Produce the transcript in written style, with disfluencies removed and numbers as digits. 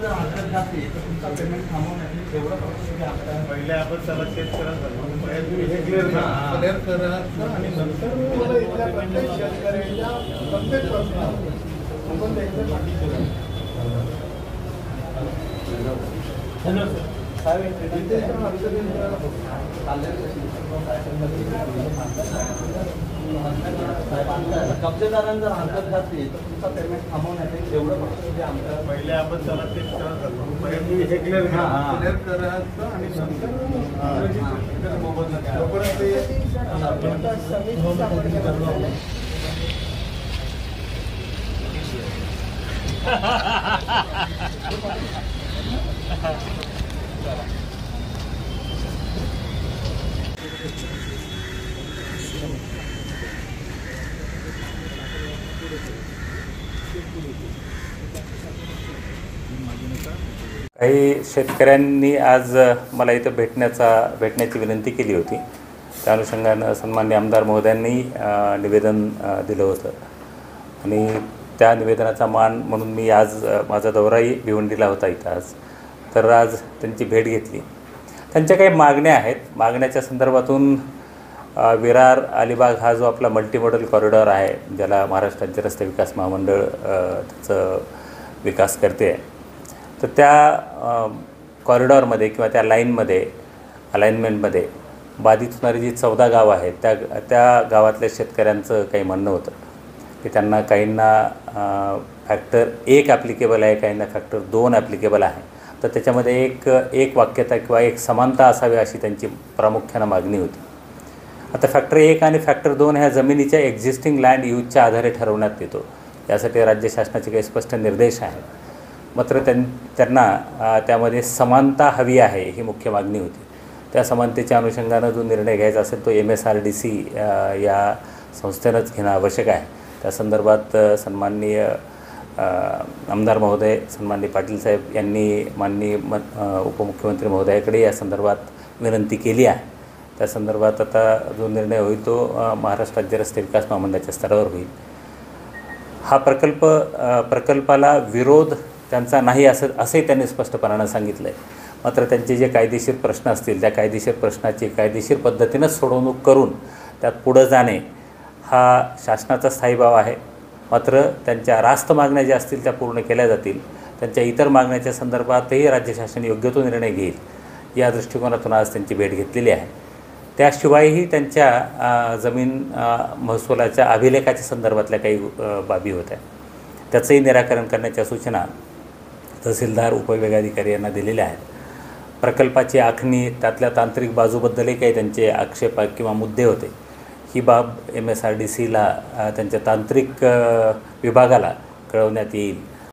जर हरकत घातली तर तुमचा पेमेंट थांबवण्यासाठी एवढं फक्त पहिले आपण त्याला चेक करत क्लिअर करा आणि नंतर मला इथल्या प्रत्येक शेतकऱ्याच्या प्रत्येक प्रश्नावर आपण त्यांच्या पाठीशी कब्जेदारांनी जर हरकत घातली तर तुमचा पेमेंट थांबवण्यासाठी एवढं फक्त आमच्या पहिले आपण त्याला चेक करत हे क्लिअर करा आणि नंतर काही शेतकऱ्यांनी आज मला इथं भेटण्याची विनंती केली होती. त्या अनुषंगानं सन्माननीय आमदार महोदयांनी निवेदन दिलं होतं आणि त्या निवेदनाचा मान म्हणून मी आज माझा दौराही भिवंडीला होता इथं आज. तर आज त्यांची भेट घेतली. त्यांच्या काही मागण्या आहेत. मागण्याच्या संदर्भातून विरार अलिबाग हा जो आपला मल्टीमॉडल कॉरिडॉर आहे, ज्याला महाराष्ट्र राज्य रस्ते विकास महामंडळ त्याचं विकास करते आहे, तर त्या कॉरिडॉरमध्ये किंवा त्या लाईनमध्ये अलाइनमेंटमध्ये बाधित होणारी जी 14 गावं आहेत त्या गावातल्या शेतकऱ्यांचं काही म्हणणं होतं की त्यांना काहींना फॅक्टर 1 ॲप्लिकेबल आहे, काहींना फॅक्टर 2 ॲप्लिकेबल आहे. तर त्याच्यामध्ये एक वाक्यता किंवा एक समानता असावी अशी त्यांची प्रामुख्यानं मागणी होती. आता फॅक्टर 1 आणि फॅक्टर 2 ह्या जमिनीच्या एक्झिस्टिंग लँड यूजच्या आधारे ठरवण्यात येतो. यासाठी राज्य शासनाचे काही स्पष्ट निर्देश आहेत. मात्र त्यांना त्यामध्ये समानता हवी आहे ही मुख्य मागणी होती. त्या समानतेच्या अनुषंगानं जो निर्णय घ्यायचा असेल तो MSRDC या संस्थेनंच घेणं आवश्यक आहे. त्या संदर्भात सन्माननीय आमदार महोदय सन्माननीय पाटील साहेब यांनी माननीय उपमुख्यमंत्री महोदयाकडे या संदर्भात विनंती केली आहे. त्या संदर्भात आता जो निर्णय होईल तो महाराष्ट्र राज्य रस्ते विकास महामंडळाच्या स्तरावर होईल. हा प्रकल्पाला विरोध त्यांचा नाही असंही त्यांनी स्पष्टपणानं सांगितलं आहे. मात्र त्यांचे जे कायदेशीर प्रश्न असतील त्या कायदेशीर प्रश्नाची कायदेशीर पद्धतीनंच सोडवणूक करून त्यात पुढं जाणे हा शासनाचा स्थायीभाव आहे. मात्र त्यांच्या रास्त मागण्या ज्या असतील त्या पूर्ण केल्या जातील. त्यांच्या इतर मागण्याच्या संदर्भातही राज्य शासन योग्य तो निर्णय घेईल या दृष्टिकोनातून आज त्यांची भेट घेतलेली आहे. त्याशिवायही त्यांच्या जमीन महसुलाच्या अभिलेखाच्या संदर्भातल्या काही बाबी होत्या. त्याचंही निराकरण करण्याच्या सूचना तहसीलदार उपविभागाधिकारी यांना दिलेल्या आहेत. प्रकल्पाची आखणी त्यातल्या तांत्रिक बाजूबद्दलही काही त्यांचे आक्षेप किंवा मुद्दे होते. ही बाब MSRDCला त्यांच्या तांत्रिक विभागाला कळवण्यात येईल